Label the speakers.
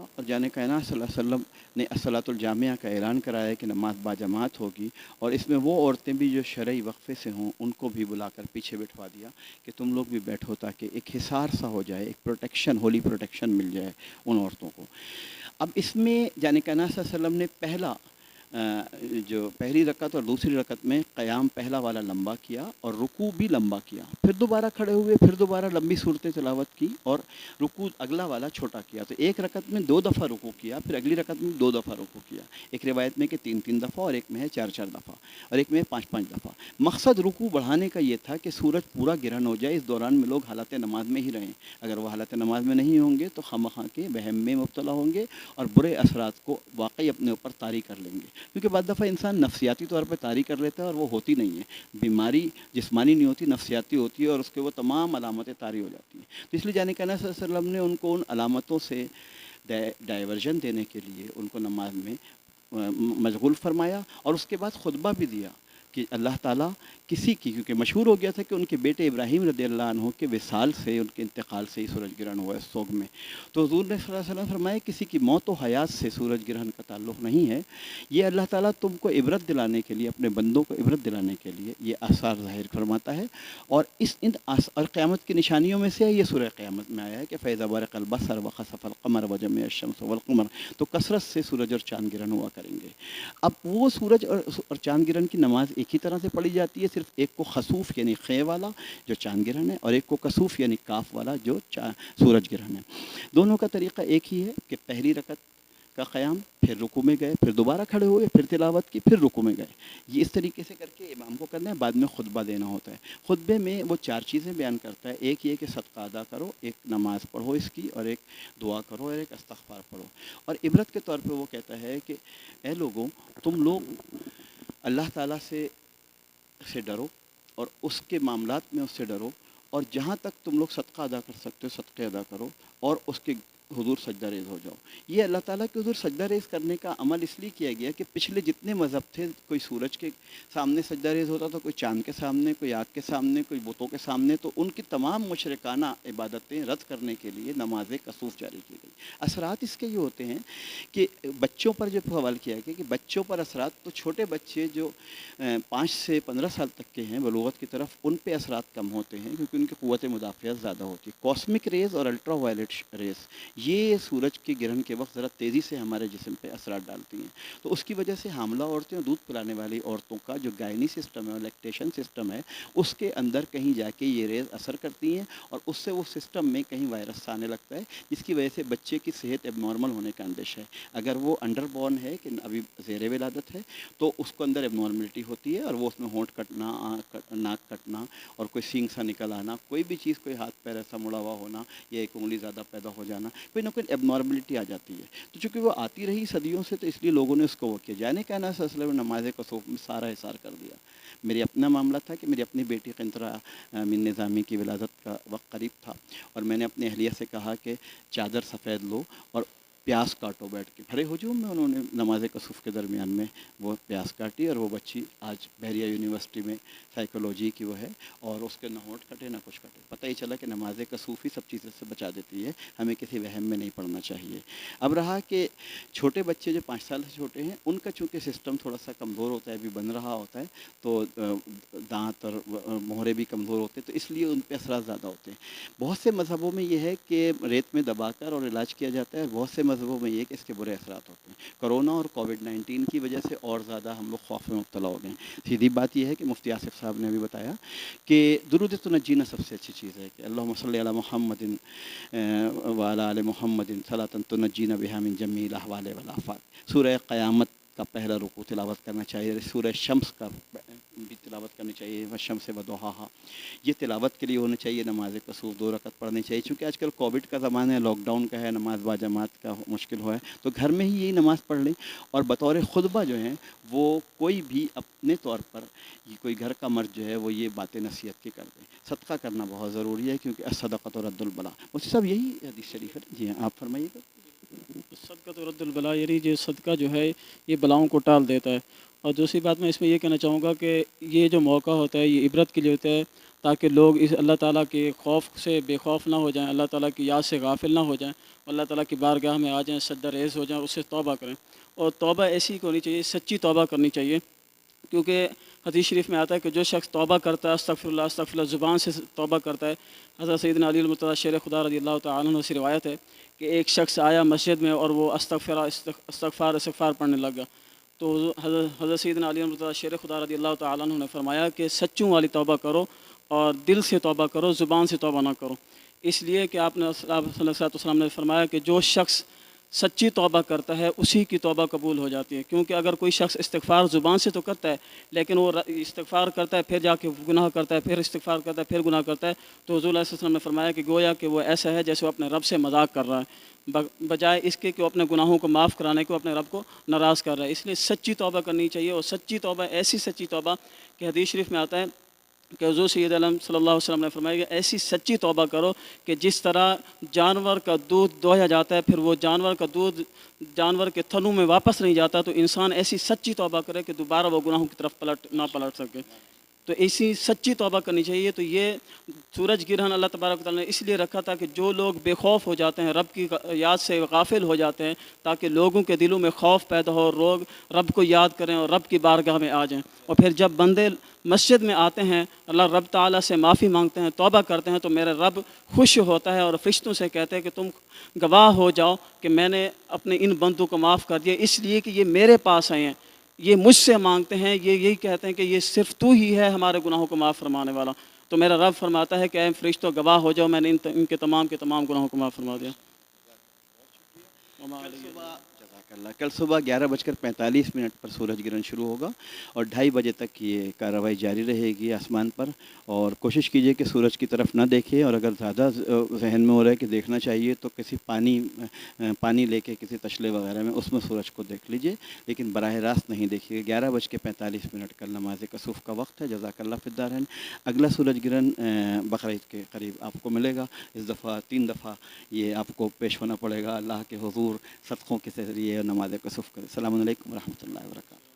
Speaker 1: اور جان کائنات صلی اللہ علیہ وسلم نے الصلاۃ الجامعہ کا اعلان کرایا کہ نماز باجماعت ہوگی، اور اس میں وہ عورتیں بھی جو شرعی وقفے سے ہوں ان کو بھی بلا کر پیچھے بٹھوا دیا کہ تم لوگ بھی بیٹھو، تاکہ ایک حصار سا ہو جائے، ایک پروٹیکشن، ہولی پروٹیکشن مل جائے ان عورتوں کو۔ اب اس میں جان کائنات صلی اللہ علیہ وسلم نے جو پہلی رکعت اور دوسری رکعت میں قیام پہلا والا لمبا کیا اور رکوع بھی لمبا کیا، پھر دوبارہ کھڑے ہوئے، پھر دوبارہ لمبی صورتیں تلاوت کی اور رکوع اگلا والا چھوٹا کیا۔ تو ایک رکعت میں 2 دفعہ رکوع کیا، پھر اگلی رکعت میں 2 دفعہ رکوع کیا، ایک روایت میں کہ 3 دفعہ، اور ایک میں ہے 4 دفعہ، اور ایک میں 5 دفعہ۔ مقصد رکوع بڑھانے کا یہ تھا کہ سورج پورا گرہن ہو جائے، اس دوران میں لوگ حالت نماز میں ہی رہیں۔ اگر وہ حالت نماز میں نہیں ہوں گے تو خواہ کے وہم میں مبتلا ہوں گے اور برے اثرات کو واقعی اپنے اوپر طاری کر لیں گے، کیونکہ بعض دفعہ انسان نفسیاتی طور پہ طاری کر لیتا ہے اور وہ ہوتی نہیں ہے۔ بیماری جسمانی نہیں ہوتی، نفسیاتی ہوتی ہے، اور اس کے وہ تمام علامتیں طاری ہو جاتی ہیں۔ تو اس لیے جان کائنات صلی اللہ علیہ وسلم نے ان کو ان علامتوں سے ڈائیورژن دینے کے لیے ان کو نماز میں مشغول فرمایا، اور اس کے بعد خطبہ بھی دیا کہ اللہ تعالیٰ کسی کی، کیونکہ مشہور ہو گیا تھا کہ ان کے بیٹے ابراہیم رضی اللہ عنہ کے وصال سے، ان کے انتقال سے ہی سورج گرہن ہوا ہے سوگ میں۔ تو حضور نے صلی اللہ علیہ وسلم فرمایا کسی کی موت و حیات سے سورج گرہن کا تعلق نہیں ہے، یہ اللہ تعالیٰ تم کو عبرت دلانے کے لیے، اپنے بندوں کو عبرت دلانے کے لیے یہ آثار ظاہر فرماتا ہے۔ اور اور قیامت کی نشانیوں میں سے یہ سورہ قیامت میں آیا ہے کہ فَإِذَا بَرِقَ الْبَصَرُ وَخَسَفَ الْقَمَرُ وَجُمِعَ الشَّمْسُ وَالْقَمَرُ، تو کثرت سے سورج اور چاند گرہن ہوا کریں گے۔ اب وہ سورج اور چاند گرہن کی نماز ایک ہی طرح سے پڑھی جاتی ہے، صرف ایک کو خسوف یعنی خے والا جو چاند گرہن ہے، اور ایک کو کسوف یعنی کاف والا جو سورج گرہن ہے۔ دونوں کا طریقہ ایک ہی ہے کہ پہلی رکعت کا قیام، پھر رکوع میں گئے، پھر دوبارہ کھڑے ہوئے، پھر تلاوت کی، پھر رکوع میں گئے۔ یہ اس طریقے سے کر کے امام کو کرنا ہے، بعد میں خطبہ دینا ہوتا ہے۔ خطبے میں وہ 4 چیزیں بیان کرتا ہے، ایک یہ کہ صدقہ ادا کرو، ایک نماز پڑھو اس کی، اور ایک دعا کرو، اور ایک استغفار پڑھو۔ اور عبرت کے طور پہ وہ کہتا ہے کہ اے لوگوں، تم لوگ اللہ تعالیٰ سے ڈرو، اور اس کے معاملات میں اس سے ڈرو، اور جہاں تک تم لوگ صدقہ ادا کر سکتے ہو صدقے ادا کرو، اور اس کے حضور سجدہ ریز ہو جاؤ۔ یہ اللہ تعالیٰ کے حضور سجدہ ریز کرنے کا عمل اس لیے کیا گیا کہ پچھلے جتنے مذہب تھے، کوئی سورج کے سامنے سجدہ ریز ہوتا تھا، کوئی چاند کے سامنے، کوئی آگ کے سامنے، کوئی بتوں کے سامنے، تو ان کی تمام مشرکانہ عبادتیں رد کرنے کے لیے نماز کسوف جاری کی گئی۔ اثرات اس کے یہ ہوتے ہیں کہ بچوں پر جو سوال کیا گیا کہ بچوں پر اثرات، تو چھوٹے بچے جو 5 سے 15 سال تک کے ہیں بلوغت کی طرف، ان پہ اثرات کم ہوتے ہیں کیونکہ ان کی قوت مدافعت زیادہ ہوتی ہے۔ کاسمک ریز اور الٹرا وائلٹ ریز یہ سورج کے گرہن کے وقت ذرا تیزی سے ہمارے جسم پہ اثرات ڈالتی ہیں، تو اس کی وجہ سے حاملہ عورتیں اور دودھ پلانے والی عورتوں کا جو گائنی سسٹم ہے اور لیکٹیشن سسٹم ہے، اس کے اندر کہیں جا کے یہ ریز اثر کرتی ہیں، اور اس سے وہ سسٹم میں کہیں وائرس آنے لگتا ہے، جس کی وجہ سے بچے کی صحت اب نارمل ہونے کا اندیشہ ہے۔ اگر وہ انڈر بورن ہے کہ ابھی زیر ولادت ہے، تو اس کو اندر اب نارملٹی ہوتی ہے، اور وہ اس میں ہونٹ کٹنا، ناک کٹنا، اور کوئی سینگ سا نکل آنا، کوئی بھی چیز، کوئی ہاتھ پیر ایسا مڑا ہوا ہونا، یا ایک انگلی زیادہ پیدا ہو جانا، کوئی نہ کوئی اب نارملٹی آ جاتی ہے۔ تو چونکہ وہ آتی رہی صدیوں سے، تو اس لیے لوگوں نے اس کو وہ کیا۔ جانے کائنات صلی اللہ علیہ وسلم نے نماز کسوف میں سارا حصار کر دیا۔ میری اپنا معاملہ تھا کہ میری اپنی بیٹی قنطرہ من نظامی کی ولادت کا وقت قریب تھا، اور میں نے اپنی اہلیہ سے کہا کہ چادر سفید لو اور پیاس کاٹو بیٹھ کے، کھڑے ہجوم میں انہوں نے نماز کسوف کے درمیان میں وہ پیاس کاٹی، اور وہ بچی آج بحریہ یونیورسٹی میں سائیکولوجی کی وہ ہے، اور اس کے نہ ہونٹ کٹے نہ کچھ کٹے۔ پتہ ہی چلا کہ نماز کسوف ہی سب چیزوں سے بچا دیتی ہے، ہمیں کسی وہم میں نہیں پڑنا چاہیے۔ اب رہا کہ چھوٹے بچے جو 5 سال سے چھوٹے ہیں، ان کا چونکہ سسٹم تھوڑا سا کمزور ہوتا ہے، ابھی بن رہا ہوتا ہے، تو دانت اور مہرے بھی کمزور ہوتے ہیں، تو اس لیے ان پہ اثرات زیادہ ہوتے ہیں۔ بہت سے مذہبوں میں یہ ہے کہ ریت میں دبا کر اور علاج کیا جاتا ہے، بہت سے مذہبوں میں یہ کہ اس کے برے اثرات ہوتے ہیں۔ کرونا اور کووڈ-19 کی وجہ سے اور زیادہ ہم لوگ خوف میں مبتلا ہو گئے ہیں۔ سیدھی بات یہ ہے کہ مفتی آصف صاحب نے ابھی بتایا کہ درود تنجینا سب سے اچھی چیز ہے کہ اللہم صلی علی محمد وعلی آل محمد صلاۃ تنجینا بہا من جمیع الاحوال والآفات۔ سورہ قیامت کا پہلا رکوع تلاوت کرنا چاہیے، سورہ شمس کا بھی تلاوت کرنی چاہیے، والشمس وضحاہا، یہ تلاوت کے لیے ہونا چاہیے۔ نماز کسوف 2 رکعت پڑھنی چاہیے، چونکہ آج کل کووڈ کا زمانہ ہے، لاک ڈاؤن کا ہے، نماز باجماعت کا مشکل ہوا ہے، تو گھر میں ہی یہی نماز پڑھ لیں، اور بطور خطبہ جو ہیں وہ کوئی بھی اپنے طور پر کوئی گھر کا مرد جو ہے وہ یہ باتیں نصیحت کی کر دیں۔ صدقہ کرنا بہت ضروری ہے، کیونکہ الصدقۃ رد البلا، مفتی صاحب یہی حدیث شریف ہے۔ جی ہاں، آپ فرمائیے گا۔
Speaker 2: صدقہ تو رد البلا، یعنی جو صدقہ جو ہے یہ بلاؤں کو ٹال دیتا ہے، اور دوسری بات میں اس میں یہ کہنا چاہوں گا کہ یہ جو موقع ہوتا ہے یہ عبرت کے لیے ہوتا ہے، تاکہ لوگ اس اللہ تعالیٰ کے خوف سے بے خوف نہ ہو جائیں، اللہ تعالیٰ کی یاد سے غافل نہ ہو جائیں، اللہ تعالیٰ کی بارگاہ میں آ جائیں، سجدہ ریز ہو جائیں، اس سے توبہ کریں۔ اور توبہ ایسی ہونی چاہیے، سچی توبہ کرنی چاہیے، کیونکہ حدیث شریف میں آتا ہے کہ جو شخص توبہ کرتا ہے استغفر اللہ زبان سے توبہ کرتا ہے۔ حضرت سیدنا علی المرتضیٰ شیر خدا رضی اللہ تعالیٰ عنہ سے روایت ہے کہ ایک شخص آیا مسجد میں اور وہ استغفار پڑھنے لگا، تو حضرت سیدنا علی المرتضیٰ شیر خدا رضی اللہ تعالیٰ عنہ نے فرمایا کہ سچوں والی توبہ کرو اور دل سے توبہ کرو، زبان سے توبہ نہ کرو، اس لیے کہ آپ نے صلی اللہ علیہ وسلم نے فرمایا کہ جو شخص سچی توبہ کرتا ہے اسی کی توبہ قبول ہو جاتی ہے، کیونکہ اگر کوئی شخص استغفار زبان سے تو کرتا ہے لیکن وہ استغفار کرتا ہے پھر جا کے گناہ کرتا ہے، پھر استغفار کرتا ہے پھر گناہ کرتا ہے، تو حضور علیہ وسلم نے فرمایا کہ گویا کہ وہ ایسا ہے جیسے وہ اپنے رب سے مذاق کر رہا ہے، بجائے اس کے کہ وہ اپنے گناہوں کو معاف کرانے کو اپنے رب کو ناراض کر رہا ہے۔ اس لیے سچی توبہ کرنی چاہیے، اور سچی توبہ ایسی سچی توبہ کہ حدیث شریف میں آتا ہے کہ حضور سید عالم صلی اللہ علیہ وسلم نے فرمایا کہ ایسی سچی توبہ کرو کہ جس طرح جانور کا دودھ دوہا جاتا ہے پھر وہ جانور کا دودھ جانور کے تھنوں میں واپس نہیں جاتا، تو انسان ایسی سچی توبہ کرے کہ دوبارہ وہ گناہوں کی طرف نہ پلٹ سکے، تو ایسی سچی توبہ کرنی چاہیے۔ تو یہ سورج گرہن اللہ تبارک و تعالیٰ نے اس لیے رکھا تھا کہ جو لوگ بے خوف ہو جاتے ہیں، رب کی یاد سے غافل ہو جاتے ہیں، تاکہ لوگوں کے دلوں میں خوف پیدا ہو، لوگ رب کو یاد کریں اور رب کی بارگاہ میں آ جائیں، اور پھر جب بندے مسجد میں آتے ہیں، اللہ رب تعالیٰ سے معافی مانگتے ہیں، توبہ کرتے ہیں، تو میرا رب خوش ہوتا ہے اور فرشتوں سے کہتے ہیں کہ تم گواہ ہو جاؤ کہ میں نے اپنے ان بندوں کو معاف کر دیا، اس لیے کہ یہ میرے پاس آئے ہیں، یہ مجھ سے مانگتے ہیں، یہ یہی کہتے ہیں کہ یہ صرف تو ہی ہے ہمارے گناہوں کو معاف فرمانے والا۔ تو میرا رب فرماتا ہے کہ اے فرشتوں گواہ ہو جاؤ، میں نے ان کے تمام گناہوں کو معاف فرما دیا۔
Speaker 1: کل صبح 11:45 پر سورج گرہن شروع ہوگا اور 2:30 تک یہ کارروائی جاری رہے گی آسمان پر، اور کوشش کیجئے کہ سورج کی طرف نہ دیکھیں، اور اگر زیادہ ذہن میں ہو رہا ہے کہ دیکھنا چاہیے تو کسی پانی لے کے کسی تشلے وغیرہ میں اس میں سورج کو دیکھ لیجئے، لیکن براہ راست نہیں دیکھیے گا۔ 11:45 کل نماز کسوف کا وقت ہے۔ جزاک اللہ فی الدارین۔ اگلا سورج گرہن بقرعید کے قریب آپ کو ملے گا، اس دفعہ 3 دفعہ یہ آپ کو پیش ہونا پڑے گا اللہ کے حضور صدقوں کے ذریعے نماز کسوف کرے۔ السلام علیکم ورحمۃ اللہ وبرکاتہ۔